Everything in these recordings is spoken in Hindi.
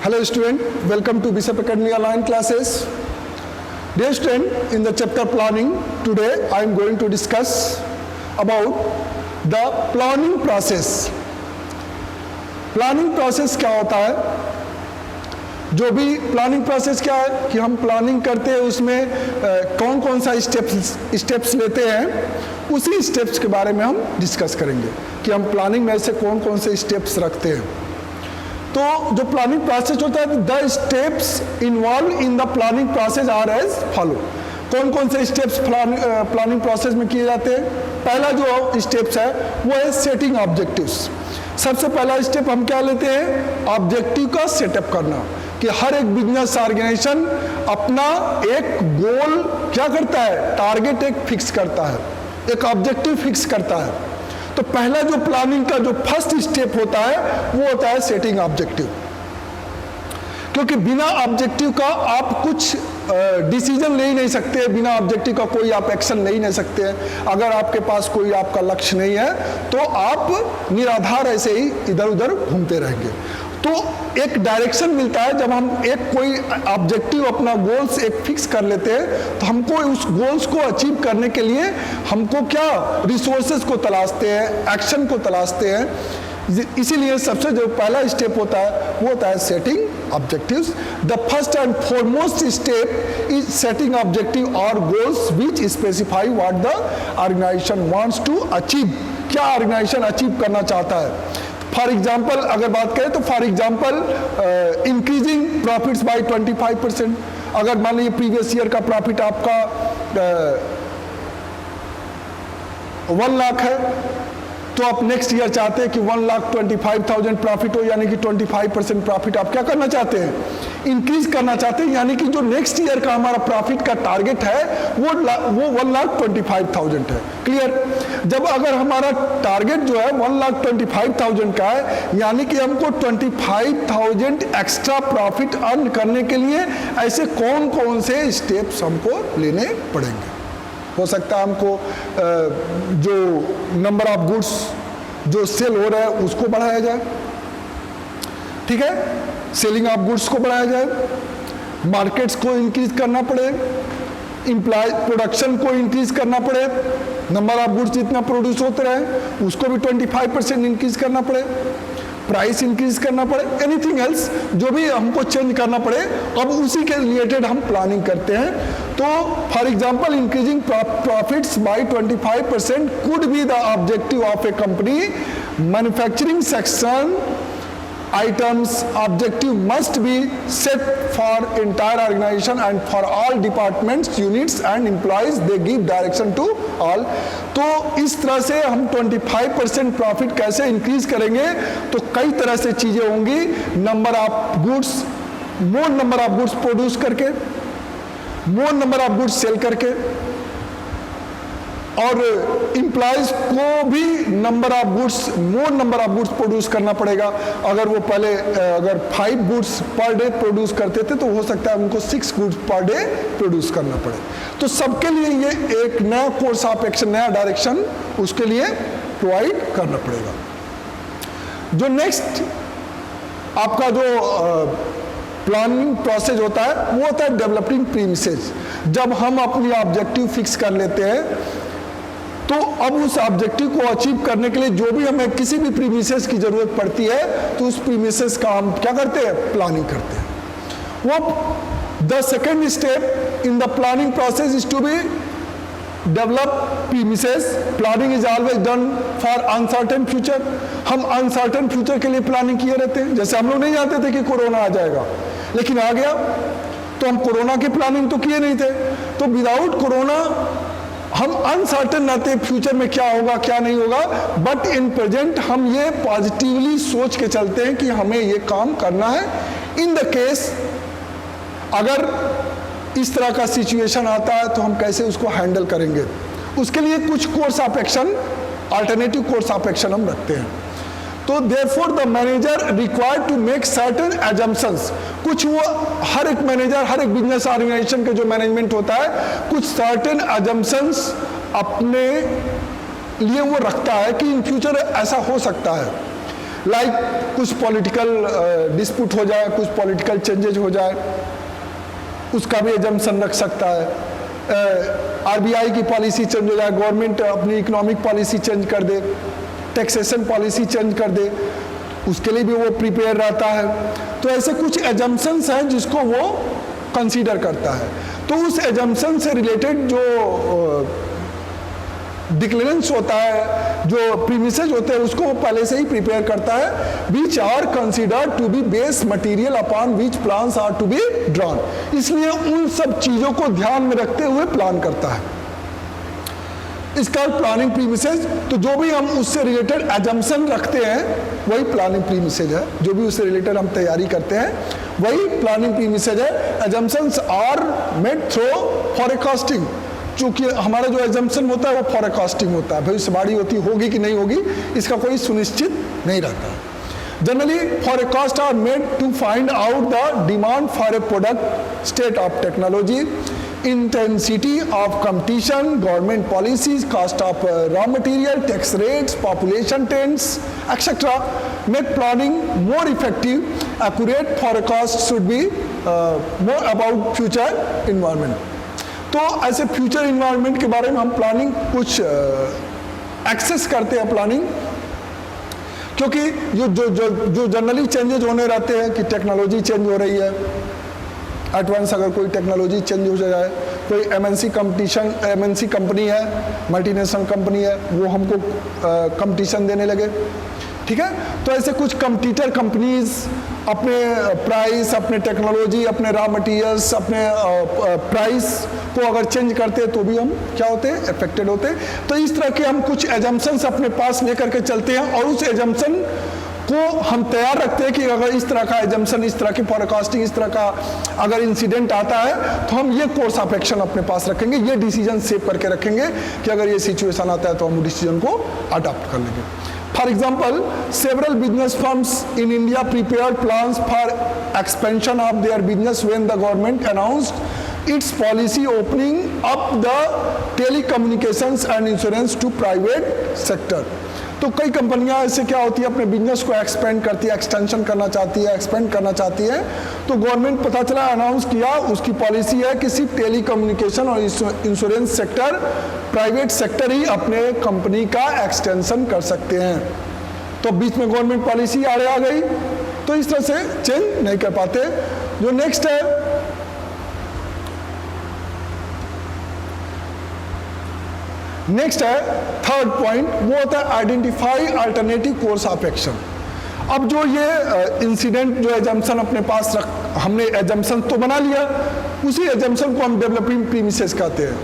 Hello student, welcome to Bishop Academy online classes. Dear student, in the chapter planning, today I am going to discuss about the planning process. Planning process क्या होता है? जो भी प्लानिंग प्रोसेस क्या है कि हम प्लानिंग करते हैं उसमें कौन कौन सा स्टेप्स लेते हैं, उसी स्टेप्स के बारे में हम डिस्कस करेंगे कि हम प्लानिंग में से कौन कौन से स्टेप्स रखते हैं. तो जो प्लानिंग प्रोसेस होता है, the steps involve in the planning process are as follow. कौन कौन से स्टेप्स प्लानिंग प्रोसेस में किए जाते हैं? पहला जो स्टेप्स है वो है सेटिंग ऑब्जेक्टिव्स. सबसे पहला स्टेप हम क्या लेते हैं? ऑब्जेक्टिव का सेटअप करना, कि हर एक बिजनेस ऑर्गेनाइजेशन अपना एक गोल क्या करता है, टारगेट एक फिक्स करता है, एक ऑब्जेक्टिव फिक्स करता है. तो पहला जो प्लानिंग का जो फर्स्ट स्टेप होता है वो होता है सेटिंग ऑब्जेक्टिव. क्योंकि बिना ऑब्जेक्टिव का आप कुछ डिसीजन ले ही नहीं सकते, बिना ऑब्जेक्टिव का कोई आप एक्शन ले ही नहीं सकते हैं. अगर आपके पास कोई आपका लक्ष्य नहीं है तो आप निराधार ऐसे ही इधर उधर घूमते रहेंगे. तो एक डायरेक्शन मिलता है जब हम एक कोई ऑब्जेक्टिव अपना गोल्स एक फिक्स कर लेते हैं, तो हमको उस गोल्स को अचीव करने के लिए हमको क्या रिसोर्सेज को तलाशते हैं, एक्शन को तलाशते हैं. इसीलिए सबसे जो पहला स्टेप होता है वो होता है setting objectives. The first and foremost step is setting objective और goals which specify what the organisation wants to achieve. क्या ऑर्गेनाइजेशन अचीव करना चाहता है? फॉर एग्जाम्पल अगर बात करें तो for example increasing profits by 25%. अगर मान लीजिए प्रीवियस ईयर का प्रॉफिट आपका 1 लाख है, तो आप नेक्स्ट ईयर चाहते हैं कि 1,25,000 प्रॉफिट हो, यानी कि 25% प्रॉफिट आप क्या करना चाहते हैं? इंक्रीज करना चाहते हैं. यानी कि जो नेक्स्ट ईयर का हमारा प्रॉफिट का टारगेट है वो 1,25,000 है. क्लियर? जब अगर हमारा टारगेट जो है 1,25,000 का है, यानी कि हमको 25,000 एक्स्ट्रा प्रॉफिट अर्न करने के लिए ऐसे कौन कौन से स्टेप्स हमको लेने पड़ेंगे. हो सकता है हमको जो नंबर ऑफ गुड्स जो सेल हो रहा है उसको बढ़ाया जाए, ठीक है, सेलिंग ऑफ गुड्स को बढ़ाया जाए, मार्केट्स को इंक्रीज करना पड़े, इम्प्लॉय प्रोडक्शन को इंक्रीज करना पड़े, नंबर ऑफ गुड्स जितना प्रोड्यूस होते रहे उसको भी 25% इंक्रीज करना पड़े, प्राइस इंक्रीज करना पड़े, एनीथिंग एल्स जो भी हमको चेंज करना पड़े. अब उसी के रिलेटेड हम प्लानिंग करते हैं. तो for example increasing profits by 25% could be the objective of a company. Manufacturing section items objective must be set for entire organization and for all departments, units and employees. They give direction to all. तो इस तरह से हम 25% प्रॉफिट कैसे इंक्रीज करेंगे? तो कई तरह से चीजें होंगी. Number of goods, more number of goods produce करके, more number of goods sell करके, और इंप्लॉइज को भी number of goods, more number of goods produce करना पड़ेगा. अगर वो पहले अगर 5 गुड्स पर डे प्रोड्यूस करते थे तो हो सकता है उनको 6 गुड्स पर डे प्रोड्यूस करना पड़े. तो सबके लिए ये एक नया कोर्स ऑफ एक्शन, नया डायरेक्शन उसके लिए प्रोवाइड करना पड़ेगा. जो नेक्स्ट आपका जो प्लानिंग प्रोसेस होता है वो होता है डेवलपिंग प्रीमिसेस. जब हम अपनी ऑब्जेक्टिव फिक्स कर लेते हैं तो अब उस ऑब्जेक्टिव को अचीव करने के लिए जो भी हमें किसी भी प्रीमिसेस की जरूरत पड़ती है तो उस प्रीमिसेस का हम क्या करते हैं? प्लानिंग करते हैं. वो the second step in the planning process is to be develop premises. Planning is always done for uncertain future. हम अनसर्टेन फ्यूचर के लिए प्लानिंग किए रहते हैं. जैसे हम लोग नहीं जानते थे कि कोरोना आ जाएगा, लेकिन आ गया, तो हम कोरोना की प्लानिंग तो किए नहीं थे. तो विदाउट कोरोना हम अनसर्टेन रहते हैं फ्यूचर में क्या होगा क्या नहीं होगा, बट इन प्रेजेंट हम ये पॉजिटिवली सोच के चलते हैं कि हमें ये काम करना है. इन द केस अगर इस तरह का सिचुएशन आता है तो हम कैसे उसको हैंडल करेंगे, उसके लिए कुछ course of action, alternative course of action हम रखते हैं. तो therefore the manager required to make certain assumptions. कुछ वो हर एक मैनेजर, हर एक बिजनेस ऑर्गेनाइजेशन का जो मैनेजमेंट होता है, कुछ सर्टेन एजम्पशंस अपने लिए वो रखता है कि इन फ्यूचर ऐसा हो सकता है. लाइक कुछ पॉलिटिकल डिस्प्यूट हो जाए, कुछ पॉलिटिकल चेंजेज हो जाए, उसका भी एजम्पशन रख सकता है। आरबीआई की पॉलिसी चेंज हो जाए, गवर्नमेंट अपनी इकोनॉमिक पॉलिसी चेंज कर दे, टैक्सेशन पॉलिसी चेंज कर दे, उसके लिए भी वो प्रिपेयर रहता है। तो ऐसे कुछ एजम्पशंस हैं जिसको वो कंसीडर करता है। तो उस एजम्पशन से रिलेटेड जो डिक्लेरेंस होता है, जो प्रीमिसेस होते हैं, उसको वो पहले से ही प्रिपेयर करता है, which are considered to be base material upon which plans are to be drawn. इसलिए उन सब चीजों को ध्यान में रखते हुए प्लान करता है। इसका प्लानिंग प्रीमिसेस, तो जो भी हम उससे रिलेटेड एजम्पशन रखते हैं वही प्लानिंग प्रीमिसेस है। जो भी उससे रिलेटेड हम तैयारी करते हैं वही प्लानिंग प्रीमिसेस है। Assumptions are made through forecasting. चूंकि हमारा जो एजम्पशन होता है वो फॉरकास्टिंग होता है, भविष्यवाणी होती होगी कि नहीं होगी इसका कोई सुनिश्चित नहीं रहता। Generally forecast are made to find out the demand for a product, state of technology, intensity of competition, government policies, cost of raw material, tax rates, population trends, etc. Make planning more effective. Accurate forecast should be more about future environment. तो ऐसे फ्यूचर इन्वायरमेंट के बारे में हम प्लानिंग कुछ एक्सेस करते हैं प्लानिंग, क्योंकि जो जनरली चेंजेज होने रहते हैं कि टेक्नोलॉजी चेंज हो रही है, एडवांस अगर कोई टेक्नोलॉजी चेंज हो जाए, कोई एमएनसी कंपनी है, मल्टीनेशनल कंपनी है, वो हमको कंपटीशन देने लगे, ठीक है। तो ऐसे कुछ कंपटीटर कंपनीज अपने प्राइस, अपने टेक्नोलॉजी, अपने रॉ मटेरियल्स, अपने प्राइस को अगर चेंज करते हैं तो भी हम क्या होते हैं, अफेक्टेड होते हैं। तो इस तरह के हम कुछ एजम्पशंस अपने पास लेकर के चलते हैं और उस एजम्पशन को हम तैयार रखते हैं कि अगर इस तरह का एजम्पशन, इस तरह की फॉरकास्टिंग, इस तरह का अगर इंसिडेंट आता है तो हम ये कोर्स ऑफ एक्शन अपने पास रखेंगे, ये डिसीजन सेव करके रखेंगे कि अगर ये सिचुएशन आता है तो हम डिसीजन को अडॉप्ट कर लेंगे। For example, several business firms in India prepared plans for expansion of their business when the government announced its policy opening up the telecommunications and insurance to private sector. तो कई कंपनियां ऐसे क्या होती है, अपने बिजनेस को एक्सपेंड करती है, एक्सटेंशन करना चाहती है, एक्सपेंड करना चाहती है। तो गवर्नमेंट पता चला, अनाउंस किया, उसकी पॉलिसी है कि सिर्फ टेलीकम्युनिकेशन और इंश्योरेंस सेक्टर, प्राइवेट सेक्टर ही अपने कंपनी का एक्सटेंशन कर सकते हैं। तो बीच में गवर्नमेंट पॉलिसी आड़े आ गई, तो इस तरह से चेंज नहीं कर पाते। जो नेक्स्ट है, नेक्स्ट है थर्ड पॉइंट, वो होता है identify alternative course of action. अब जो ये इंसिडेंट, जो एजम्पशन अपने पास हमने एजम्पशन तो बना लिया, उसी एजम्पशन को हम डेवलपिंग प्रीमिसेस कहते हैं।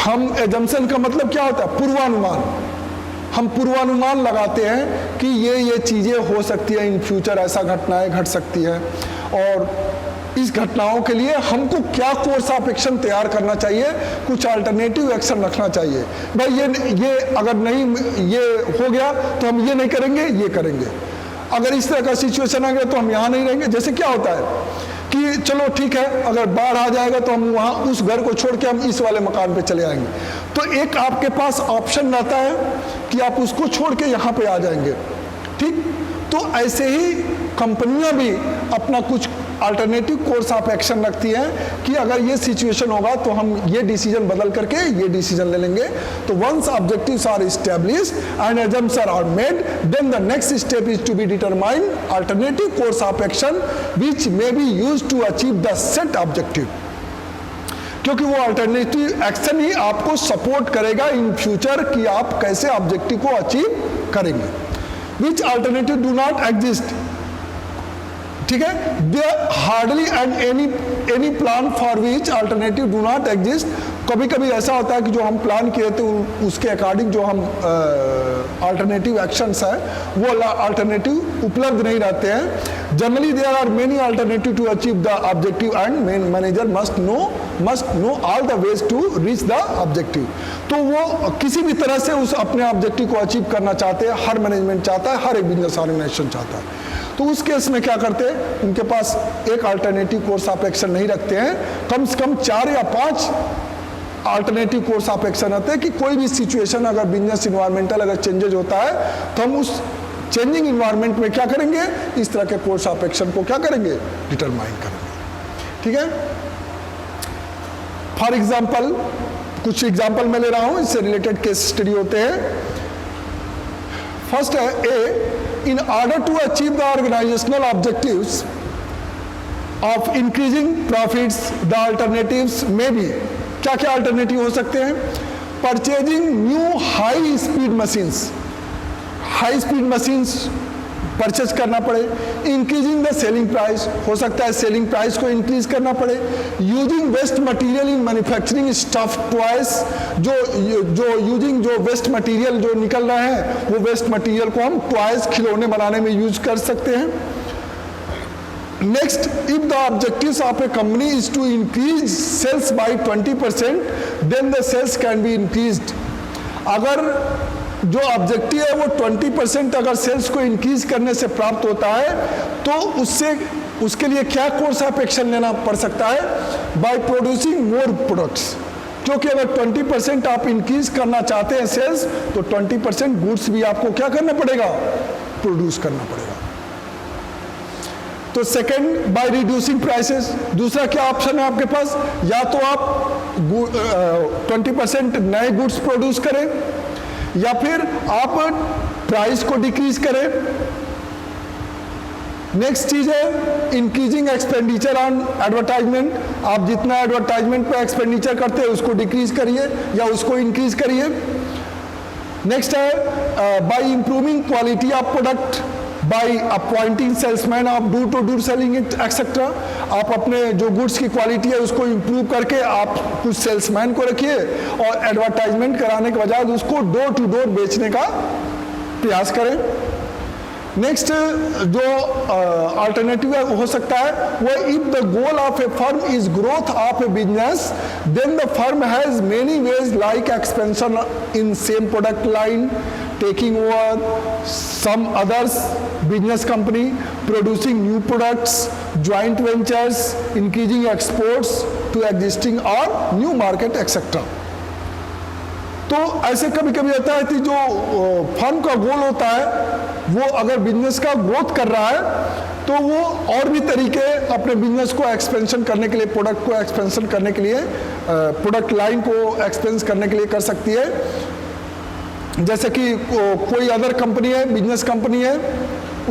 हम एजम्पशन का मतलब क्या होता है, पूर्वानुमान। हम पूर्वानुमान लगाते हैं कि ये चीज़ें हो सकती है, इन फ्यूचर ऐसा घटनाएं घट सकती है, और इस घटनाओं के लिए हमको क्या कोर्स ऑफ एक्शन तैयार करना चाहिए, कुछ अल्टरनेटिव एक्शन रखना चाहिए। भाई ये अगर नहीं ये हो गया तो हम ये नहीं करेंगे, ये करेंगे। अगर इस तरह का सिचुएशन आ गया तो हम यहाँ नहीं रहेंगे। जैसे क्या होता है कि चलो ठीक है, अगर बाढ़ आ जाएगा तो हम वहाँ उस घर को छोड़ के हम इस वाले मकान पे चले आएंगे। तो एक आपके पास ऑप्शन रहता है कि आप उसको छोड़ के यहाँ पे आ जाएंगे, ठीक। तो ऐसे ही कंपनियां भी अपना कुछ अल्टरनेटिव कोर्स ऑफ एक्शन रखती हैं कि अगर ये सिचुएशन होगा तो हम ये डिसीजन बदल करके ये डिसीजन ले लेंगे। तो once objectives are established and assumptions are made, then the next step is to be determine alternative course of action which may be used to achieve the set objective. क्योंकि वो अल्टरनेटिव एक्शन ही आपको सपोर्ट करेगा इन फ्यूचर कि आप कैसे ऑब्जेक्टिव को अचीव करेंगे। Which alternative do not exist, ठीक है, there hardly and any plan for which alternative do not exist. कभी कभी ऐसा होता है कि जो हम प्लान किए थे उसके अकॉर्डिंग जो हम अल्टरनेटिव एक्शंस है वो अल्टरनेटिव उपलब्ध नहीं रहते हैं। Generally there are many alternative to achieve the objective and manager must know all the ways to reach the objective. तो वो किसी भी तरह से उस अपने ऑब्जेक्टिव को अचीव करना चाहते हैं, हर मैनेजमेंट चाहता है, हर एक बिजनेस ऑर्गेनाइजेशन चाहता है। तो उस केस में क्या करते हैं, उनके पास एक अल्टरनेटिव कोर्स ऑफ एक्शन नहीं रखते हैं, कम से कम 4 या 5 अल्टरनेटिव कोर्स ऑफ एक्शन आते हैं कि कोई भी सिचुएशन, अगर बिजनेस इन्वायरमेंटल अगर चेंजेज होता है तो हम उस चेंजिंग इन्वायरमेंट में क्या करेंगे, इस तरह के कोर्स ऑफ एक्शन को क्या करेंगे, डिटरमाइन करेंगे। ठीक है, फॉर एग्जाम्पल कुछ एग्जाम्पल मैं ले रहा हूं, इससे रिलेटेड केस स्टडी होते हैं। फर्स्ट है A, in order to achieve the organisational objectives of increasing profits the alternatives में भी, क्या क्या अल्टरनेटिव हो सकते हैं, purchasing new high speed machines, high speed machines purchase करना पड़े, इंक्रीजिंग द सेलिंग प्राइस, हो सकता है सेलिंग प्राइस को इंक्रीज करना पड़े, using waste material in manufacturing stuff toys, जो यूजिंग जो वेस्ट मटेरियल जो निकल रहे हैं वो वेस्ट मटेरियल को हम टॉयज खिलौने बनाने में यूज कर सकते हैं। Next, if the objectives of a company is to increase sales by 20%, then the sales can be increased. अगर जो ऑब्जेक्टिव है वो 20% अगर सेल्स को इंक्रीज करने से प्राप्त होता है तो उसके लिए क्या कोर्स ऑफ एक्शन लेना पड़ सकता है, बाय प्रोड्यूसिंग मोर प्रोडक्ट्स, क्योंकि अगर 20% आप इंक्रीज करना चाहते हैं सेल्स तो 20% गुड्स भी आपको क्या करना पड़ेगा, प्रोड्यूस करना पड़ेगा। तो सेकंड, बाय रिड्यूसिंग प्राइसेस, दूसरा क्या ऑप्शन है आपके पास, या तो आप 20% नए गुड्स प्रोड्यूस करें या फिर आप प्राइस को डिक्रीज करें। नेक्स्ट चीज है इंक्रीजिंग एक्सपेंडिचर ऑन एडवर्टाइजमेंट, आप जितना एडवर्टाइजमेंट पे एक्सपेंडिचर करते हैं उसको डिक्रीज करिए या उसको इंक्रीज करिए। नेक्स्ट है by improving quality of product, by appointing salesman of door to door selling etcetera, आप अपने जो गुड्स की क्वालिटी है उसको इंप्रूव करके आप कुछ सेल्समैन को रखिए और एडवर्टाइजमेंट कराने के बजाय उसको डोर टू डोर बेचने का प्रयास करें। नेक्स्ट जो अल्टरनेटिव हो सकता है वो, if the goal of a firm is growth of a business then the firm has many ways like expansion in same product line, taking over some others business company, producing new products, joint ventures, increasing exports to existing or new market etc. तो ऐसे कभी कभी होता है कि जो फर्म का गोल होता है वो अगर बिजनेस का ग्रोथ कर रहा है तो वो और भी तरीके अपने बिजनेस को एक्सपेंशन करने के लिए, प्रोडक्ट को एक्सपेंशन करने के लिए, प्रोडक्ट लाइन को एक्सपेंस करने के लिए कर सकती है। जैसे कि कोई अदर कंपनी है, बिजनेस कंपनी है,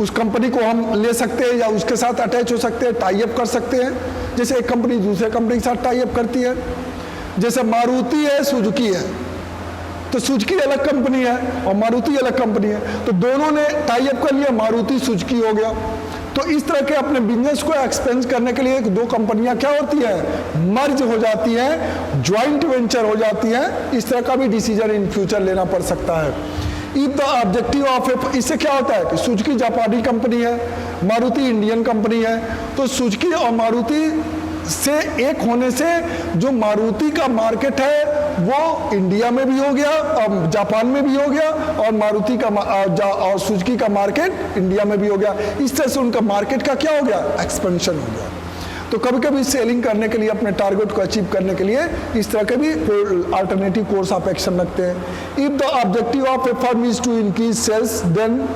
उस कंपनी को हम ले सकते हैं या उसके साथ अटैच हो सकते हैं, टाई अप कर सकते हैं। जैसे एक कंपनी दूसरे कंपनी के साथ टाई अप करती है, जैसे मारुति है, सुजुकी है, तो सुजुकी अलग कंपनी है और मारुति अलग कंपनी है, तो दोनों ने टाई अप कर लिया, मारुति सुजुकी हो गया। तो इस तरह के अपने बिजनेस को एक्सपेंस करने के लिए दो कंपनियां क्या होती है, मर्ज हो जाती हैं, ज्वाइंट वेंचर हो जाती हैं। इस तरह का भी डिसीजन इन फ्यूचर लेना पड़ सकता है। इफ द ऑब्जेक्टिव ऑफ ए, इससे क्या होता है कि सुजुकी जापानी कंपनी है, मारुति इंडियन कंपनी है, तो सुजुकी और मारुति से एक होने से जो मारुति का मार्केट है वो इंडिया में भी हो गया और जापान में भी हो गया, और मारुति का और सुजुकी का मार्केट इंडिया में भी हो गया। इस तरह से उनका मार्केट का क्या हो गया, एक्सपेंशन हो गया। तो कभी कभी सेलिंग करने के लिए, अपने टारगेट को अचीव करने के लिए इस तरह के भी अल्टरनेटिव कोर्स ऑफ एक्शन रखते हैं। If the objective of a firm is to increase sales then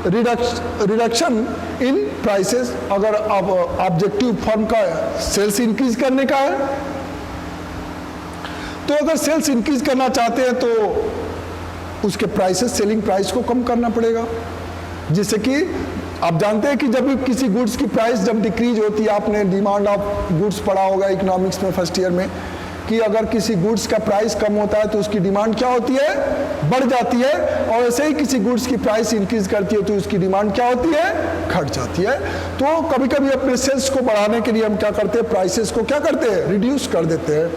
reduction in prices, अगर अब ऑब्जेक्टिव फर्म का सेल्स इंक्रीज करने का है तो अगर सेल्स इंक्रीज करना चाहते हैं तो उसके प्राइसेस, सेलिंग प्राइस को कम करना पड़ेगा। जिससे कि आप जानते हैं कि जब भी किसी गुड्स की प्राइस जब डिक्रीज होती है, आपने डिमांड ऑफ गुड्स पढ़ा होगा इकोनॉमिक्स में फर्स्ट ईयर में, कि अगर किसी गुड्स का प्राइस कम होता है तो उसकी डिमांड क्या होती है, बढ़ जाती है, और ऐसे ही किसी गुड्स की प्राइस इंक्रीज करती है तो उसकी डिमांड क्या होती है, घट जाती है। तो कभी कभी अपने सेल्स को बढ़ाने के लिए हम क्या करते हैं, प्राइसेस को क्या करते हैं, रिड्यूस कर देते हैं।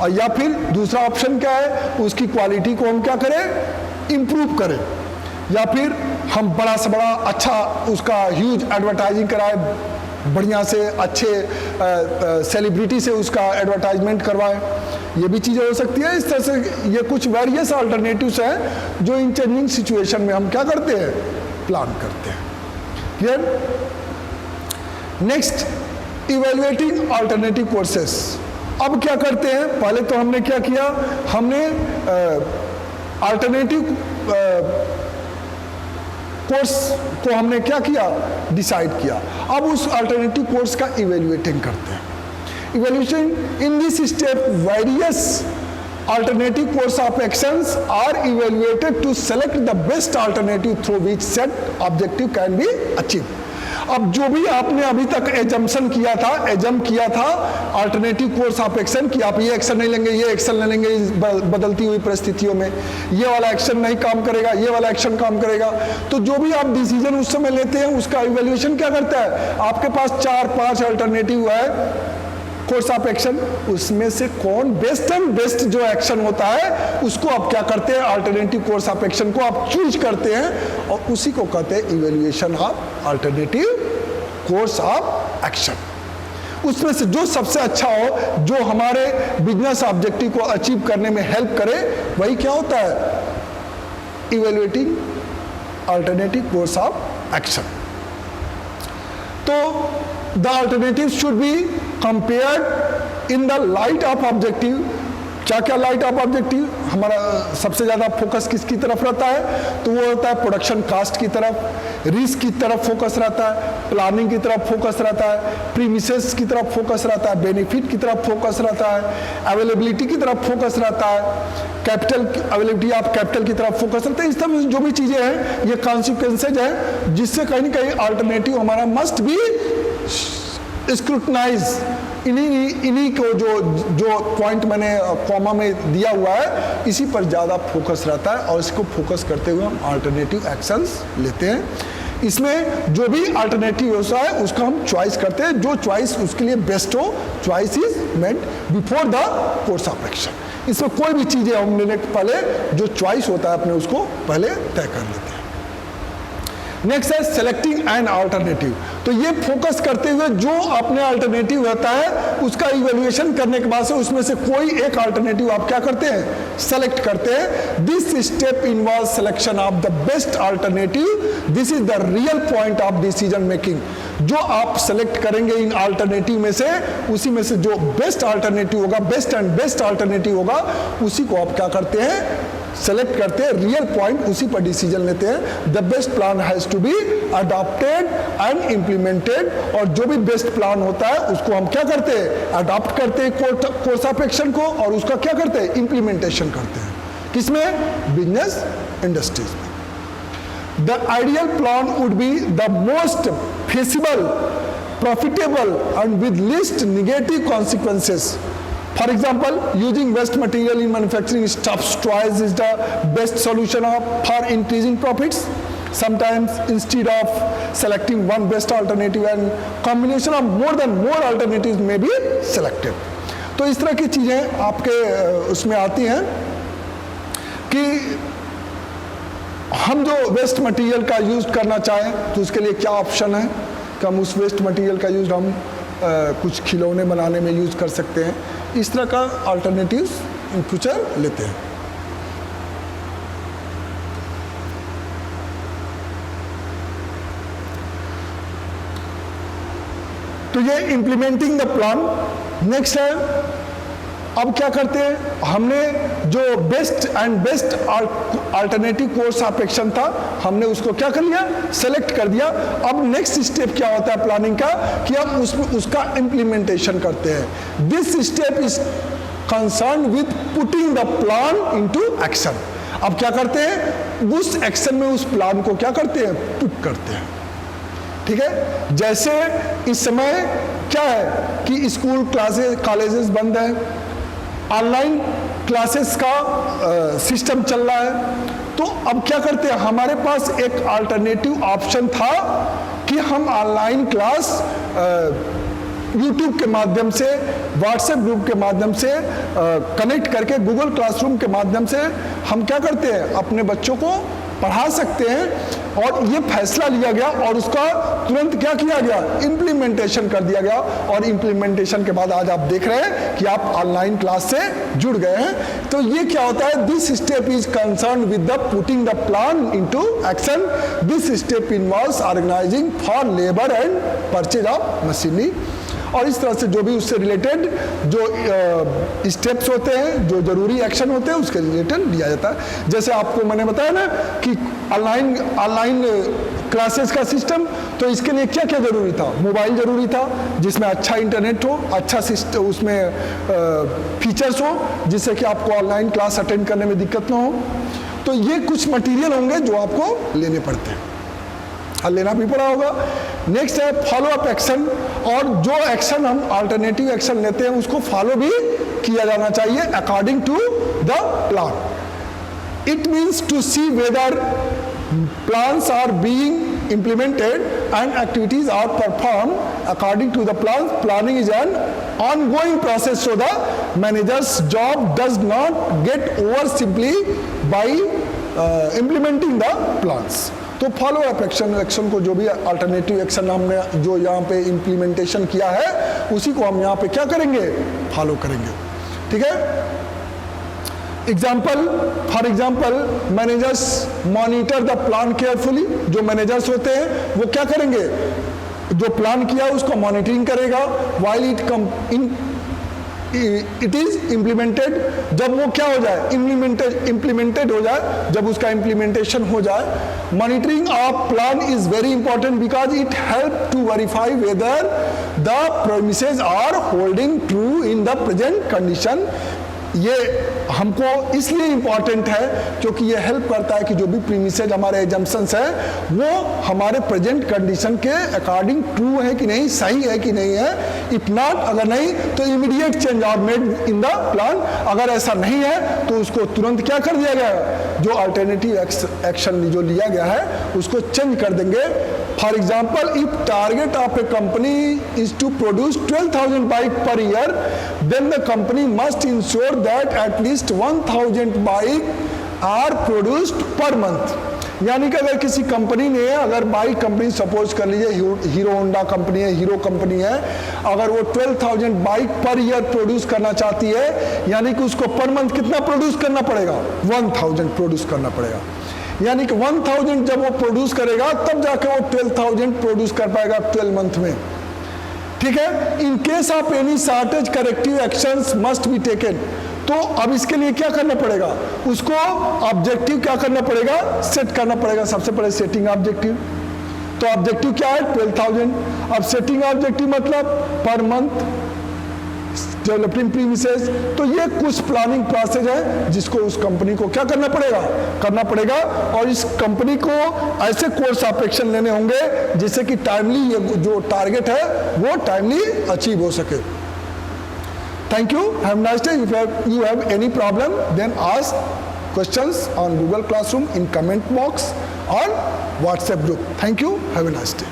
और या फिर दूसरा ऑप्शन क्या है, उसकी क्वालिटी को हम क्या करें, इंप्रूव करें, या फिर हम बड़ा से बड़ा अच्छा उसका ह्यूज एडवर्टाइजिंग कराए, बढ़िया से अच्छे सेलिब्रिटी से उसका एडवर्टाइजमेंट करवाएं। ये भी चीज़ें हो सकती है। इस तरह से ये कुछ वेरियस अल्टरनेटिव्स हैं जो इन चेंजिंग सिचुएशन में हम क्या करते हैं, प्लान करते हैं। Clear? Next, evaluating alternative courses. अब क्या करते हैं, पहले तो हमने क्या किया, हमने अल्टरनेटिव कोर्स को हमने क्या किया, डिसाइड किया। अब उस अल्टरनेटिव कोर्स का इवेल्युएटिंग करते हैं। Evaluation in this step various alternative course of actions are evaluated to select the best alternative through which set objective can be achieved। अब जो भी आपने अभी तक एजम्पशन किया था, अल्टरनेटिव कोर्स ऑफ एक्शन कि आप ये एक्शन नहीं लेंगे, ये एक्शन ले लेंगे इस बदलती हुई परिस्थितियों में, ये वाला एक्शन नहीं काम करेगा, ये वाला एक्शन काम करेगा। तो जो भी आप डिसीजन उस समय लेते हैं उसका इवैल्यूएशन क्या करता है, आपके पास 4-5 अल्टरनेटिव है कोर्स ऑफ एक्शन, उसमें से कौन बेस्ट एंड बेस्ट जो एक्शन होता है उसको आप क्या करते हैं, अल्टरनेटिव कोर्स ऑफ एक्शन को आप चूज करते हैं और उसी को कहते हैं evaluation of alternative course of action. उसमें से जो सबसे अच्छा हो, जो हमारे बिजनेस ऑब्जेक्टिव को अचीव करने में हेल्प करे, वही क्या होता है, evaluating alternative course of action. तो the alternatives should be compared in the light of objective। क्या क्या लाइट ऑफ ऑब्जेक्टिव, हमारा सबसे ज़्यादा फोकस किसकी तरफ रहता है, तो वो होता है प्रोडक्शन कास्ट की तरफ, रिस्क की तरफ फोकस रहता है, प्लानिंग की तरफ फोकस रहता है, प्रीमिसेस की तरफ फोकस रहता है, बेनिफिट की तरफ फोकस रहता है, अवेलेबिलिटी की तरफ फोकस रहता है, कैपिटल अवेलेबिलिटी ऑफ कैपिटल की तरफ फोकस रहता है। इस तरह जो भी चीज़ें हैं ये कॉन्सिक्वेंसेज हैं जिससे कहीं ना कहीं अल्टरनेटिव हमारा मस्ट बी स्क्रूटनाइज। इन्हीं को जो पॉइंट मैंने कॉमा में दिया हुआ है इसी पर ज़्यादा फोकस रहता है और इसको फोकस करते हुए हम अल्टरनेटिव एक्शंस लेते हैं। इसमें जो भी अल्टरनेटिव होता है उसका हम चॉइस करते हैं, जो चॉइस उसके लिए बेस्ट हो, choice is made before the course of action. इसमें कोई भी चीज़ें हम लेने के पहले जो चॉइस होता है अपने उसको पहले तय कर लेते हैं। नेक्स्ट है सेलेक्टिंग एन अल्टरनेटिव। तो ये फोकस करते हुए जो अपने अल्टरनेटिव रहता है उसका इवैल्यूएशन करने के बाद से उसमें से कोई एक अल्टरनेटिव आप क्या करते हैं, सेलेक्ट करते हैं। This step involve selection of the best alternative. This is the real point of decision making. जो आप सेलेक्ट करेंगे इन अल्टरनेटिव में से, उसी में से जो बेस्ट अल्टरनेटिव होगा, बेस्ट एंड बेस्ट अल्टरनेटिव होगा, उसी को आप क्या करते हैं, सेलेक्ट करते हैं, रियल पॉइंट उसी पर डिसीजन लेते हैं। The best plan has to be adopted and implemented. और जो भी बेस्ट प्लान होता है उसको हम क्या करते हैं, अडॉप्ट करते हैं कोर्स ऑफ एक्शन को, और उसका क्या करते हैं, इम्प्लीमेंटेशन करते हैं। किसमें, बिजनेस इंडस्ट्रीज में। The ideal plan would be the most feasible, profitable and with least negative consequences. For example, using waste material in manufacturing stuffs toys is the best solution for increasing profits. Sometimes instead of selecting one best alternative and combination of more alternatives may be selected. तो इस तरह की चीज़ें आपके उसमें आती हैं कि हम जो वेस्ट मटेरियल का यूज़ करना चाहें तो उसके लिए क्या ऑप्शन है कि हम उस वेस्ट मटेरियल का यूज़ हम कुछ खिलौने बनाने में यूज़ कर सकते हैं। इस तरह का अल्टरनेटिव्स इन फ्यूचर लेते हैं। तो ये इम्प्लीमेंटिंग द प्लान। नेक्स्ट है, अब क्या करते हैं, हमने जो best and best alternative course of action था हमने उसको क्या कर लिया, सेलेक्ट कर दिया। अब नेक्स्ट स्टेप क्या होता है प्लानिंग का, कि हम उसका इम्प्लीमेंटेशन करते हैं। This step is concern with putting the plan into action. अब क्या करते हैं, उस एक्शन में उस प्लान को क्या करते हैं, पुट करते हैं। ठीक है, जैसे इस समय क्या है कि स्कूल क्लासेस कॉलेजेस बंद है, ऑनलाइन क्लासेस का सिस्टम चल रहा है। तो अब क्या करते हैं, हमारे पास एक अल्टरनेटिव ऑप्शन था कि हम ऑनलाइन क्लास यूट्यूब के माध्यम से, व्हाट्सएप ग्रुप के माध्यम से कनेक्ट करके, गूगल क्लासरूम के माध्यम से हम क्या करते हैं, अपने बच्चों को पढ़ा सकते हैं। और ये फैसला लिया गया और उसका तुरंत क्या किया गया, इम्प्लीमेंटेशन कर दिया गया। और इम्प्लीमेंटेशन के बाद आज आप देख रहे हैं कि आप ऑनलाइन क्लास से जुड़ गए हैं। तो ये क्या होता है, this step is concern with the putting the plan into action. This step involves organizing for labour and purchase of machinery. और इस तरह से जो भी उससे रिलेटेड जो स्टेप्स होते हैं, जो जरूरी एक्शन होते हैं, उसके रिलेटेड दिया जाता है। जैसे आपको मैंने बताया ना कि ऑनलाइन क्लासेस का सिस्टम, तो इसके लिए क्या क्या जरूरी था? मोबाइल जरूरी था जिसमें अच्छा इंटरनेट हो, अच्छा सिस्टम उसमें फीचर्स हो जिससे कि आपको ऑनलाइन क्लास अटेंड करने में दिक्कत ना हो। तो ये कुछ मटेरियल होंगे जो आपको लेने पड़ते हैं और लेना भी पड़ा होगा। नेक्स्ट है फॉलो अप एक्शन, और जो एक्शन हम अल्टरनेटिव एक्शन लेते हैं उसको फॉलो भी किया जाना चाहिए according to the plan. It means to see whether plans are being implemented and activities are performed according to the plan. Planning is an ongoing process, so the manager's job does not get over simply by implementing the plans. तो फॉलो अप एक्शन को जो भी अल्टरनेटिव एक्शन हमने जो यहाँ पे इम्प्लीमेंटेशन किया है उसी को हम यहाँ पे क्या करेंगे? फॉलो करेंगे। ठीक है। For example managers monitor the plan carefully. जो मैनेजर्स होते हैं वो क्या करेंगे? जो प्लान किया उसको मॉनिटरिंग करेगा वाइल इट इज इम्प्लीमेंटेड। जब वो क्या हो जाए? इम्प्लीमेंटेड हो जाए, जब उसका इम्प्लीमेंटेशन हो जाए। Monitoring of plan is very important because it help to verify whether the premises are holding true in the present condition. ये हमको इसलिए इम्पॉर्टेंट है क्योंकि ये हेल्प करता है कि जो भी प्रीमिसेस हमारे एजम्पशंस हैं वो हमारे प्रेजेंट कंडीशन के अकॉर्डिंग ट्रू है कि नहीं, सही है कि नहीं है। इफ नॉट, अगर नहीं तो immediate change are made in the plan. अगर ऐसा नहीं है तो उसको तुरंत क्या कर दिया गया? जो अल्टरनेटिव एक्शन जो लिया गया है उसको चेंज कर देंगे। For example, if target of a company is to produce 12,000 bike per year, then the company must ensure that at least 1,000 bike are produced per month. यानी कि अगर किसी कंपनी ने, अगर बाइक कंपनी सपोज कर लीजिए हीरो होंडा कंपनी है, हीरो कंपनी है, अगर वो 12,000 बाइक पर ईयर प्रोड्यूस करना चाहती है, यानी कि उसको पर मंथ कितना प्रोड्यूस करना पड़ेगा? 1,000 प्रोड्यूस करना पड़ेगा। यानी कि 1,000 जब वो प्रोड्यूस करेगा तब जाके वो 12,000 प्रोड्यूस कर पाएगा 12 मंथ में। ठीक है। In case of any shortage corrective actions must be taken. तो अब इसके लिए क्या करना पड़ेगा? उसको ऑब्जेक्टिव क्या करना पड़ेगा? सेट करना पड़ेगा। सबसे पहले सेटिंग ऑब्जेक्टिव। तो ऑब्जेक्टिव क्या है? 12,000। अब सेटिंग ऑब्जेक्टिव मतलब पर मंथ डेवलपिंग प्रीमिसेस। तो ये कुछ प्लानिंग प्रोसेस है जिसको उस कंपनी को क्या करना पड़ेगा और इस कंपनी को ऐसे कोर्स ऑफ एक्शन लेने होंगे जिससे कि टाइमली ये जो टारगेट है वो टाइमली अचीव हो सके। Thank you. Have a nice day. If you have any problem, then ask questions on Google Classroom in comment box or WhatsApp group. Thank you. Have a nice day.